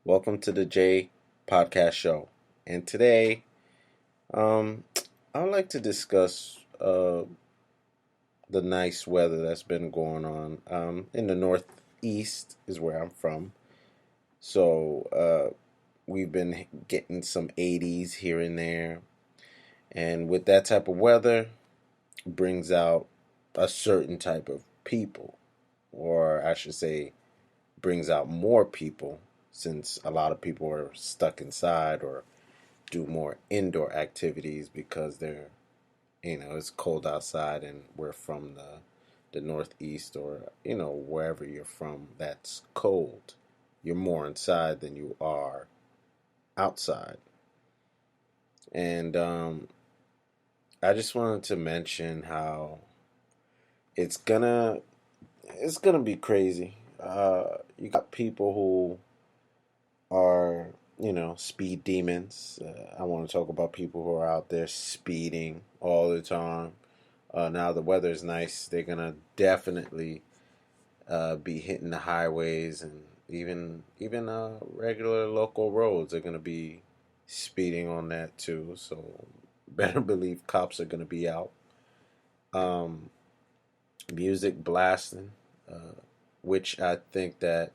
Welcome to the J Podcast Show. And today, um, I would like to discuss the nice weather that's been going on. In the Northeast is where I'm from. So we've been getting some 80s here and there. And with that type of weather, brings out a certain type of people, or I should say, brings out more people since a lot of people are stuck inside or do more indoor activities because it's cold outside and we're from the Northeast, or wherever you're from that's cold. You're more inside than you are outside. And I just wanted to mention how it's gonna it's gonna be crazy. You got people who are, speed demons. I want to talk about people who are out there speeding all the time. Now the weather is nice. They're gonna definitely be hitting the highways, and even regular local roads. They're gonna be speeding on that too. So better believe cops are gonna be out. Um, Music blasting, uh, which I think that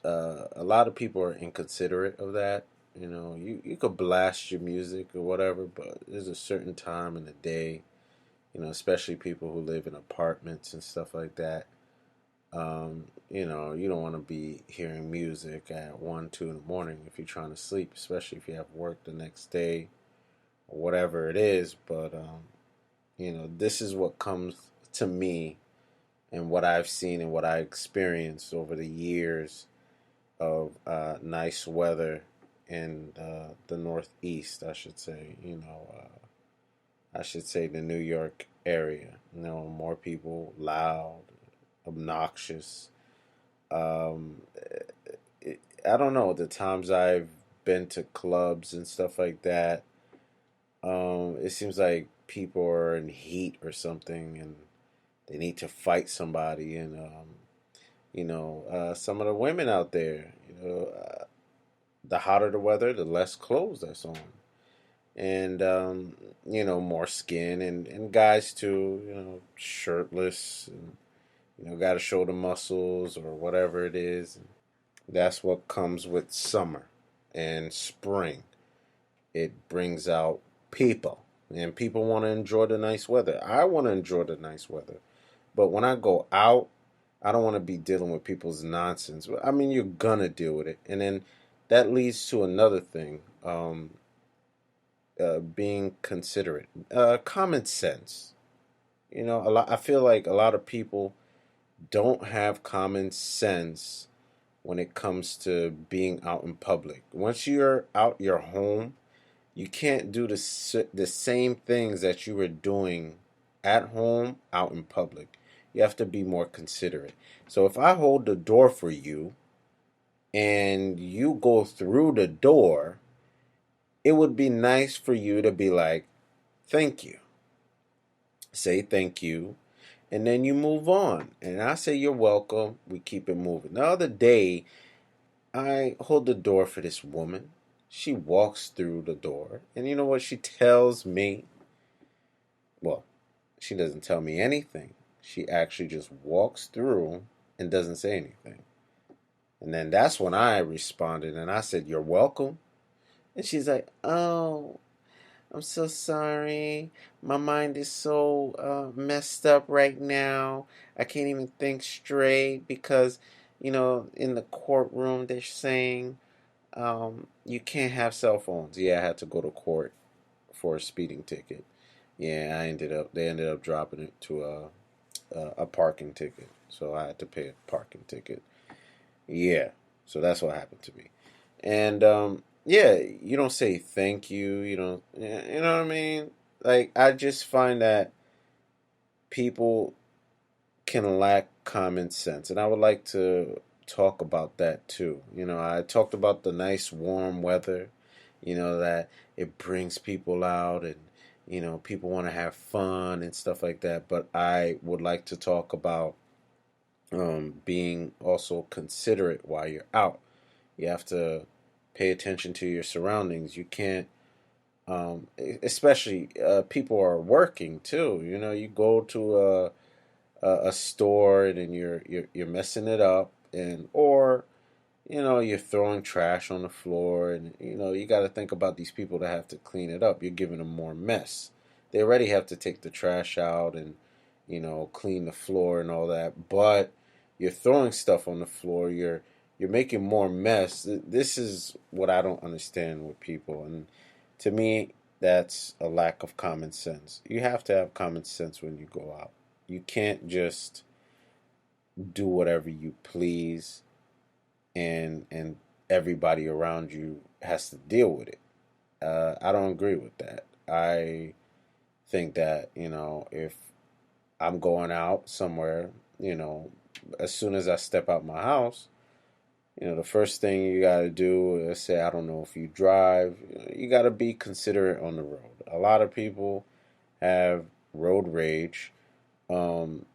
a lot of people are inconsiderate of that. You could blast your music or whatever, but there's a certain time in the day, especially people who live in apartments and stuff like that. You don't want to be hearing music at 1, 2 in the morning if you're trying to sleep, especially if you have work the next day or whatever it is. But, this is what comes to me and what I've seen and what I experienced over the years of nice weather in the Northeast, I should say. I should say the New York area. More people, loud, obnoxious. Um, I don't know. The times I've been to clubs and stuff like that, it seems like people are in heat or something, and they need to fight somebody. And some of the women out there, the hotter the weather, the less clothes that's on. And, more skin, and guys too, shirtless, and, got to show the muscles or whatever it is. That's what comes with summer and spring. It brings out people, and people want to enjoy the nice weather. I want to enjoy the nice weather. But when I go out, I don't want to be dealing with people's nonsense. I mean, you're gonna deal with it, and then that leads to another thing: being considerate, common sense. A lot. I feel like a lot of people don't have common sense when it comes to being out in public. Once you're out your home, you can't do the same things that you were doing at home out in public. You have to be more considerate. So if I hold the door for you and you go through the door, it would be nice for you to be like, thank you. Say thank you. And then you move on. And I say you're welcome. We keep it moving. The other day, I hold the door for this woman. She walks through the door. And you know what she tells me? Well, she doesn't tell me anything. She actually just walks through and doesn't say anything. And then that's when I responded and I said, you're welcome. And she's like, oh, I'm so sorry. My mind is so messed up right now. I can't even think straight because, in the courtroom they're saying you can't have cell phones. Yeah, I had to go to court for a speeding ticket. Yeah, they ended up dropping it to a parking ticket. So I had to pay a parking ticket. Yeah, so that's what happened to me. And yeah, you don't say thank you. You don't, you know what I mean? Like, I just find that people can lack common sense, and I would like to talk about that too. I talked about the nice warm weather. That it brings people out, and people want to have fun and stuff like that. But I would like to talk about being also considerate while you're out. You have to pay attention to your surroundings. You can't, especially people are working too. You know, you go to a store and then you're messing it up, and or you're throwing trash on the floor, and you got to think about these people that have to clean it up. You're giving them more mess. They already have to take the trash out and clean the floor and all that, but you're throwing stuff on the floor. You're making more mess. This is what I don't understand with people, and to me, that's a lack of common sense. You have to have common sense when you go out. You can't just do whatever you please, and everybody around you has to deal with it. I don't agree with that. I think that if I'm going out somewhere, as soon as I step out my house, the first thing you got to do is say, I don't know if you drive, you got to be considerate on the road. A lot of people have road rage. Um,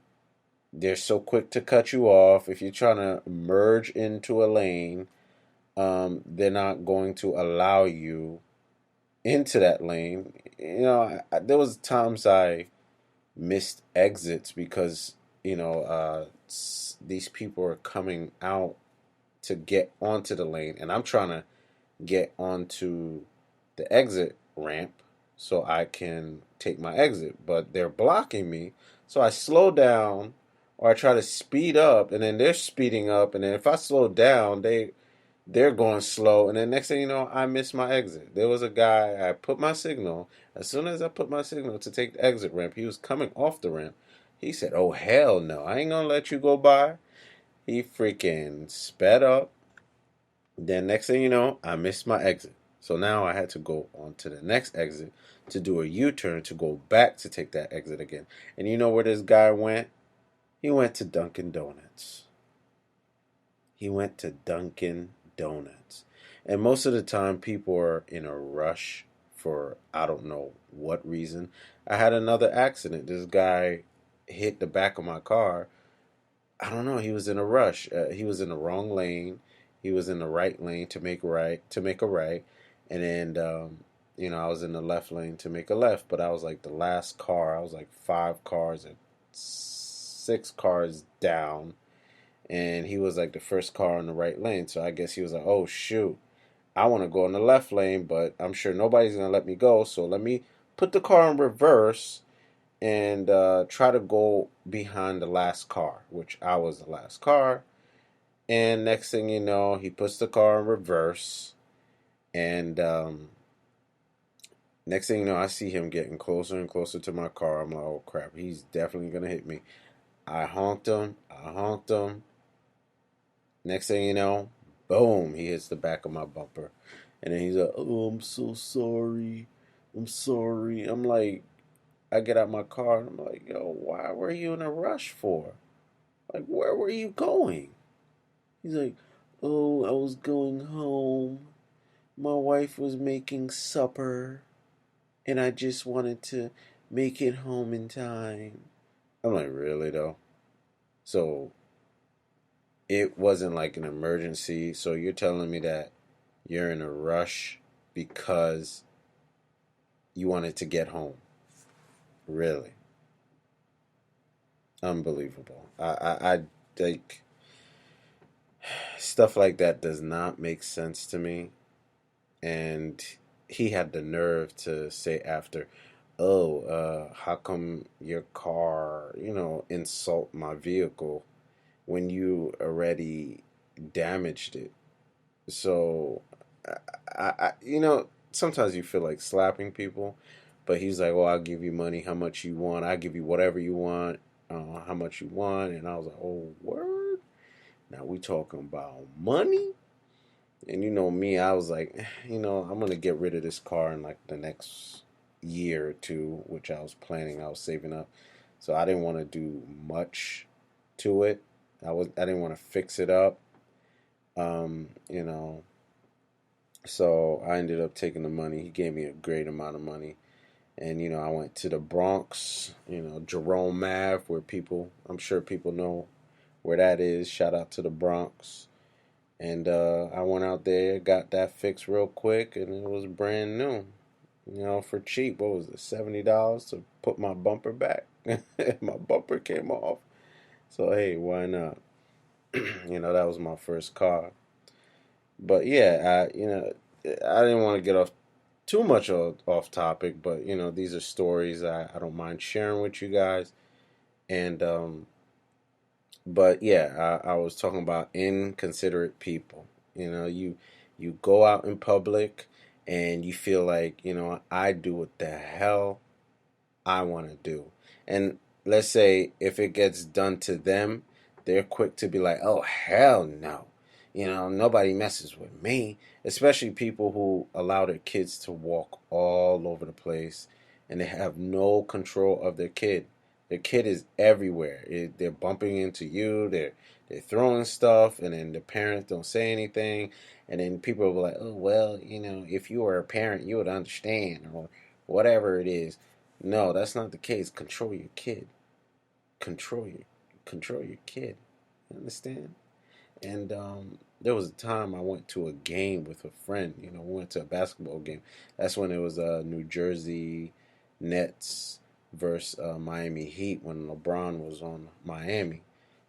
they're so quick to cut you off. If you're trying to merge into a lane, they're not going to allow you into that lane. There was times I missed exits because these people are coming out to get onto the lane, and I'm trying to get onto the exit ramp so I can take my exit, but they're blocking me. So I slow down or I try to speed up, and then they're speeding up, and then if I slow down, they're going slow, and then next thing you know, I miss my exit. There was a guy, I put my signal. As soon as I put my signal to take the exit ramp, he was coming off the ramp. He said, "Oh, hell no, I ain't gonna let you go by." He freaking sped up. Then next thing you know, I missed my exit. So now I had to go on to the next exit to do a U-turn to go back to take that exit again. And you know where this guy went? He went to Dunkin' Donuts. He went to Dunkin' Donuts. And most of the time, people are in a rush for I don't know what reason. I had another accident. This guy hit the back of my car. I don't know. He was in a rush. He was in the wrong lane. He was in the right lane to make a right, and then I was in the left lane to make a left. But I was like the last car. I was like 5 cars and 6 cars down, and he was like the first car in the right lane. So I guess he was like, "Oh shoot, I want to go in the left lane, but I'm sure nobody's gonna let me go. So let me put the car in reverse and try to go behind the last car," which I was the last car. And next thing you know, he puts the car in reverse, and next thing you know, I see him getting closer and closer to my car. I'm like, "Oh crap, he's definitely gonna hit me." I honked him. I honked him. Next thing you know, boom, he hits the back of my bumper. And then he's like, "Oh, I'm so sorry. I'm sorry." I'm like, I get out my car and I'm like, "Yo, why were you in a rush for? Like, where were you going?" He's like, "Oh, I was going home. My wife was making supper, and I just wanted to make it home in time." I'm like, "Really, though?" So it wasn't like an emergency. So you're telling me that you're in a rush because you wanted to get home? Really? Unbelievable. I like stuff like that does not make sense to me. And he had the nerve to say after, "Oh, how come your car, insult my vehicle when you already damaged it?" So, sometimes you feel like slapping people, but he's like, "Well, I'll give you money, how much you want. I'll give you whatever you want, how much you want." And I was like, "Oh, word? Now we talking about money?" And you know me, I was like, I'm gonna get rid of this car in like the next year or two, which I was planning. I was saving up, so I didn't want to do much to it. I didn't want to fix it up. Um, you know, so I ended up taking the money. He gave me a great amount of money, and I went to the Bronx. Jerome Ave, where I'm sure people know where that is. Shout out to the Bronx. And I went out there, got that fixed real quick, and it was brand new. For cheap. What was it, $70 to put my bumper back? My bumper came off. So hey, why not? That was my first car. But yeah, I didn't want to get off too much off topic, but these are stories I don't mind sharing with you guys. And but yeah, I was talking about inconsiderate people. You go out in public and you feel like, I do what the hell I want to do. And let's say if it gets done to them, they're quick to be like, oh, hell no. Nobody messes with me. Especially people who allow their kids to walk all over the place and they have no control of their kid. Their kid is everywhere. They're bumping into you. They're throwing stuff, and then the parents don't say anything. And then people will be like, oh, well, if you were a parent, you would understand, or whatever it is. No, that's not the case. Control your kid. Control your control your kid. You understand? And there was a time I went to a game with a friend. We went to a basketball game. That's when it was New Jersey Nets versus Miami Heat when LeBron was on Miami.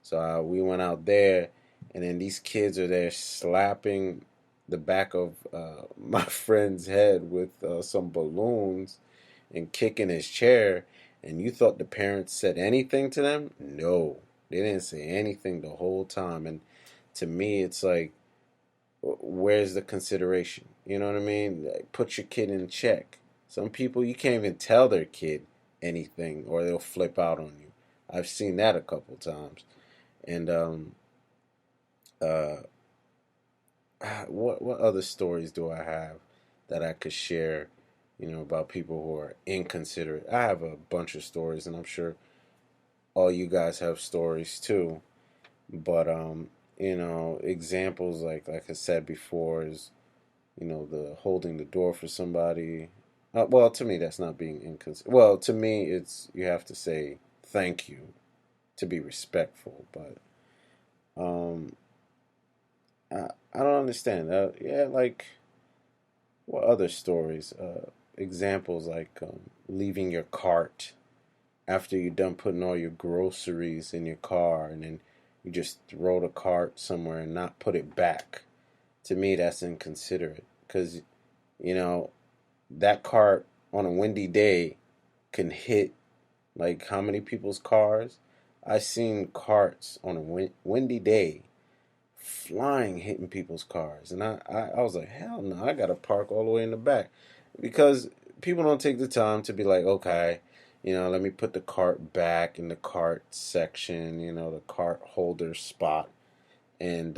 So we went out there, and then these kids are there slapping the back of my friend's head with some balloons and kicking his chair. And you thought the parents said anything to them? No, they didn't say anything the whole time. And to me, it's like, where's the consideration? You know what I mean? Like, put your kid in check. Some people, you can't even tell their kid anything or they'll flip out on you. I've seen that a couple times. And uh, what other stories do I have that I could share? About people who are inconsiderate. I have a bunch of stories, and I'm sure all you guys have stories too. But examples like I said before is the holding the door for somebody. Well, to me, that's not being inconsiderate. Well, to me, it's you have to say thank you to be respectful. But um, I don't understand. Yeah, like what other stories? Examples like leaving your cart after you're done putting all your groceries in your car, and then you just throw the cart somewhere and not put it back. To me, that's inconsiderate because you know that cart on a windy day can hit like how many people's cars? I seen carts on a windy day flying, hitting people's cars, and I was like, hell no, I gotta park all the way in the back because people don't take the time to be like, okay, let me put the cart back in the cart section, the cart holder spot, and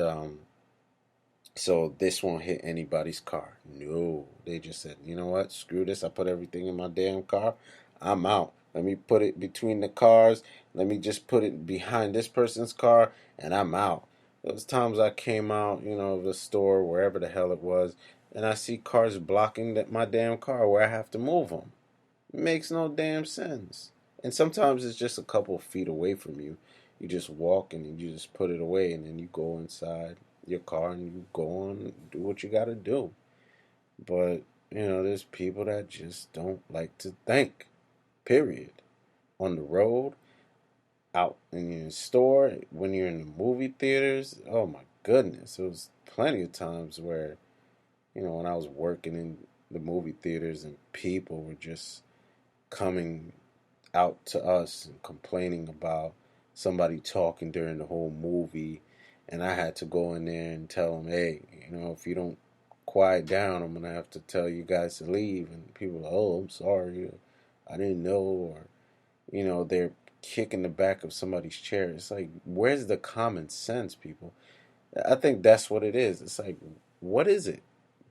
so this won't hit anybody's car. No, they just said, you know what? Screw this. I put everything in my damn car. I'm out. Let me put it between the cars. Let me just put it behind this person's car, and I'm out. Those times I came out, of the store, wherever the hell it was, and I see cars blocking my damn car where I have to move them. It makes no damn sense. And sometimes it's just a couple of feet away from you. You just walk and you just put it away, and then you go inside your car and you go on and do what you got to do. But, there's people that just don't like to think, period. On the road, out in your store, when you're in the movie theaters, oh my goodness. There was plenty of times where, when I was working in the movie theaters and people were just coming out to us and complaining about somebody talking during the whole movie, and I had to go in there and tell them, hey, if you don't quiet down, I'm gonna have to tell you guys to leave. And people are, oh, I'm sorry, I didn't know, or they're kicking the back of somebody's chair. It's like, where's the common sense, people? I think that's what it is. It's like, what is it?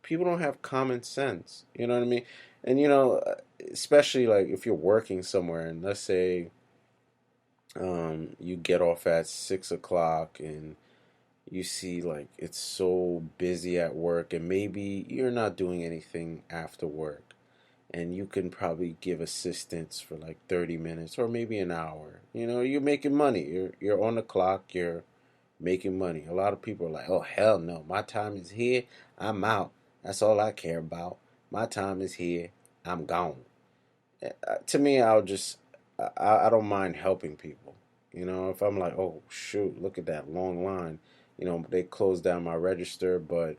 People don't have common sense. You know what I mean? And especially like if you're working somewhere, and let's say you get off at 6 o'clock, and you see like it's so busy at work, and maybe you're not doing anything after work, and you can probably give assistance for like 30 minutes or maybe an hour. You're making money. You're on the clock. You're making money. A lot of people are like, oh, hell no, my time is here, I'm out. That's all I care about. My time is here, I'm gone. To me, I don't mind helping people. If I'm like, oh, shoot, look at that long line. They closed down my register, but,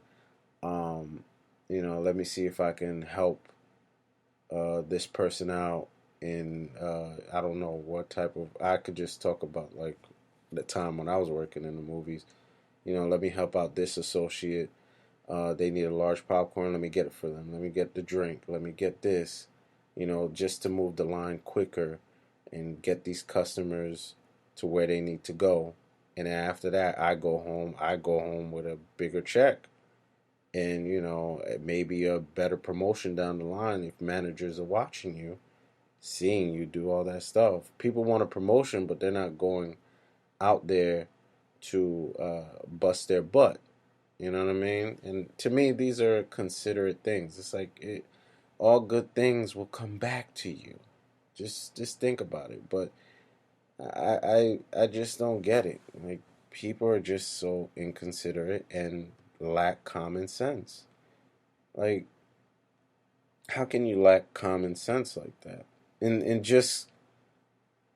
um, let me see if I can help this person out in I don't know what type of I could just talk about like the time when I was working in the movies. Let me help out this associate. They need a large popcorn. Let me get it for them. Let me get the drink. Let me get this. Just to move the line quicker and get these customers to where they need to go. And then after that, I go home. I go home with a bigger check and maybe a better promotion down the line if managers are watching you, seeing you do all that stuff. People want a promotion, but they're not going out there to bust their butt. You know what I mean? And to me, these are considerate things. It's like all good things will come back to you. Just think about it. But I just don't get it. Like people are just so inconsiderate and lack common sense. Like how can you lack common sense like that? In just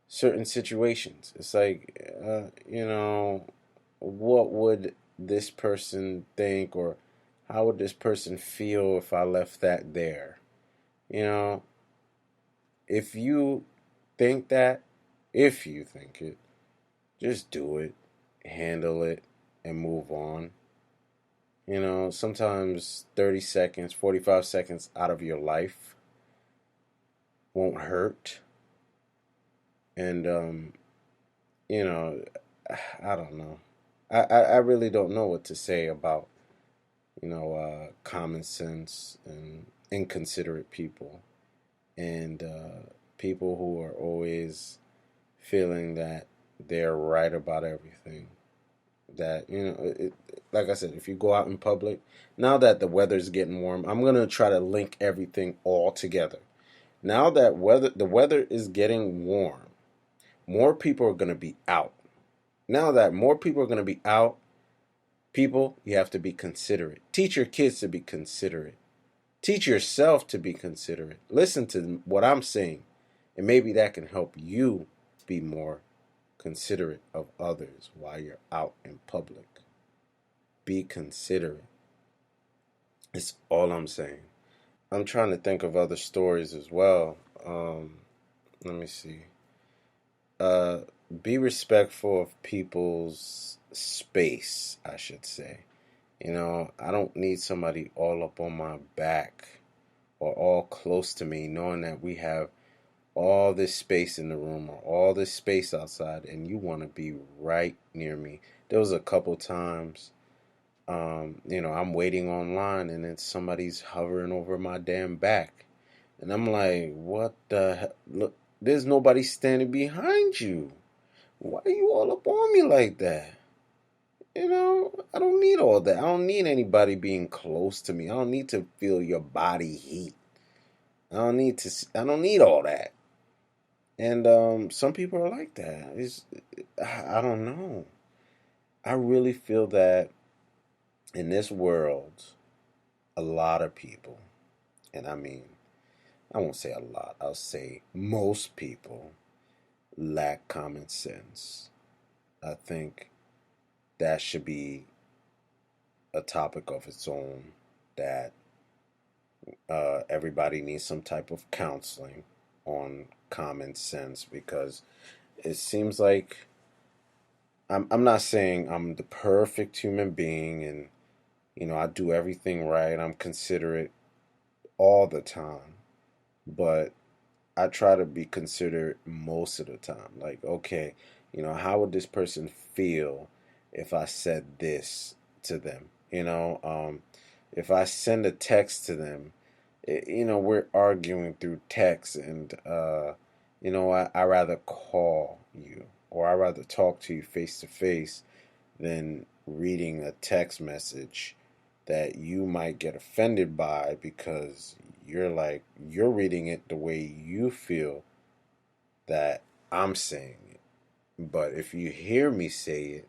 certain situations. It's like what would this person think or how would this person feel if I left that there? You know, if you think that, if you think it, just do it, handle it, and move on. Sometimes 30 seconds, 45 seconds out of your life won't hurt. And, you know, I don't know. I really don't know what to say about, common sense and inconsiderate people and people who are always feeling that they're right about everything. That, like I said, if you go out in public, now that the weather's getting warm, I'm going to try to link everything all together. Now that the weather is getting warm, more people are going to be out. Now that more people are going to be out, people, you have to be considerate. Teach your kids to be considerate. Teach yourself to be considerate. Listen to what I'm saying, and maybe that can help you be more considerate of others while you're out in public. Be considerate. It's all I'm saying. I'm trying to think of other stories as well. Let me see. Uh, be respectful of people's space, I should say. I don't need somebody all up on my back or all close to me, knowing that we have all this space in the room or all this space outside, and you want to be right near me. There was a couple times, I'm waiting online, and then somebody's hovering over my damn back, and I'm like, what the hell? Look, there's nobody standing behind you. Why are you all up on me like that? I don't need all that. I don't need anybody being close to me. I don't need to feel your body heat. I don't need all that. And some people are like that. I don't know. I really feel that in this world, a lot of people, and I mean, I won't say a lot, I'll say most people lack common sense. I think that should be a topic of its own, that everybody needs some type of counseling on common sense, because it seems like I'm not saying I'm the perfect human being and I do everything right. I'm considerate all the time, but I try to be considerate most of the time. Like, okay, how would this person feel if I said this to them? If I send a text to them, we're arguing through text, and I rather call you or I rather talk to you face to face than reading a text message that you might get offended by because you're reading it the way you feel that I'm saying it. But if you hear me say it,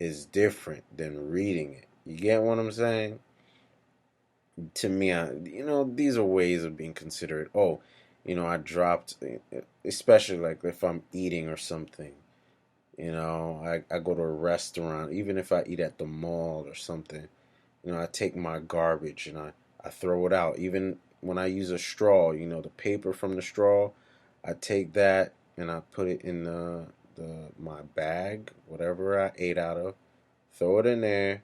is different than reading it. You get what I'm saying? To me, these are ways of being considerate. Oh, I dropped, especially like if I'm eating or something. I go to a restaurant, even if I eat at the mall or something. I take my garbage and I throw it out. Even when I use a straw, the paper from the straw, I take that and I put it in my bag, whatever I ate out of, throw it in there,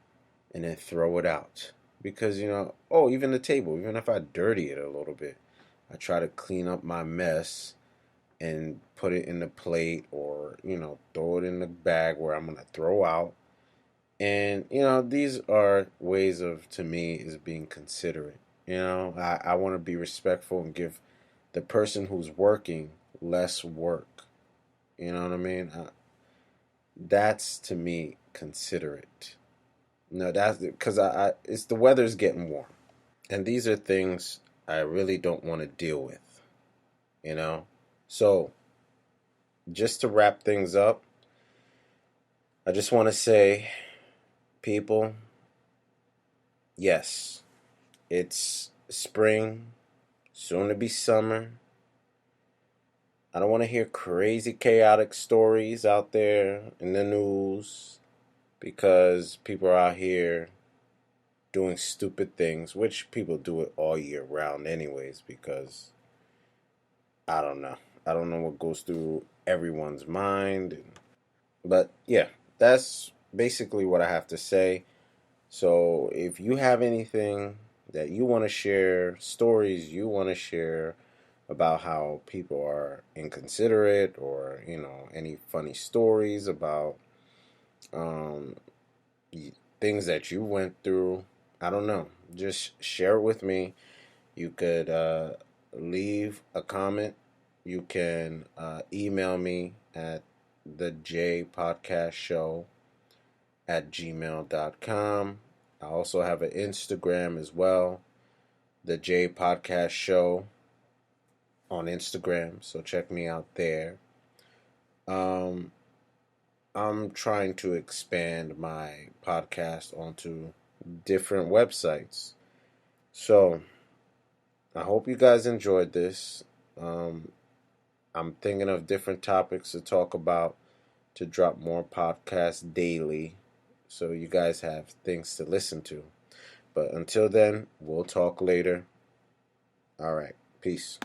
and then throw it out. Because, even the table, even if I dirty it a little bit, I try to clean up my mess and put it in the plate or, throw it in the bag where I'm going to throw out. And, these are ways of, to me, is being considerate. I want to be respectful and give the person who's working less work. You know what I mean? That's, to me, considerate. No, that's because it's the weather's getting warm. And these are things I really don't want to deal with, you know? So, just to wrap things up, I just want to say, people, yes, it's spring, soon to be summer. I don't want to hear crazy, chaotic stories out there in the news because people are out here doing stupid things, which people do it all year round, anyways, because I don't know. I don't know what goes through everyone's mind. But yeah, that's basically what I have to say. So if you have anything that you want to share, stories you want to share about how people are inconsiderate, or any funny stories about um, things that you went through, I don't know. Just share it with me. You could leave a comment. You can email me at the J Podcast Show at gmail.com. I also have an Instagram as well, the J Podcast Show on Instagram. So check me out there. Um, I'm trying to expand my podcast onto different websites. So I hope you guys enjoyed this. Um, I'm thinking of different topics to talk about to drop more podcasts daily so you guys have things to listen to. But until then, we'll talk later. All right. Peace.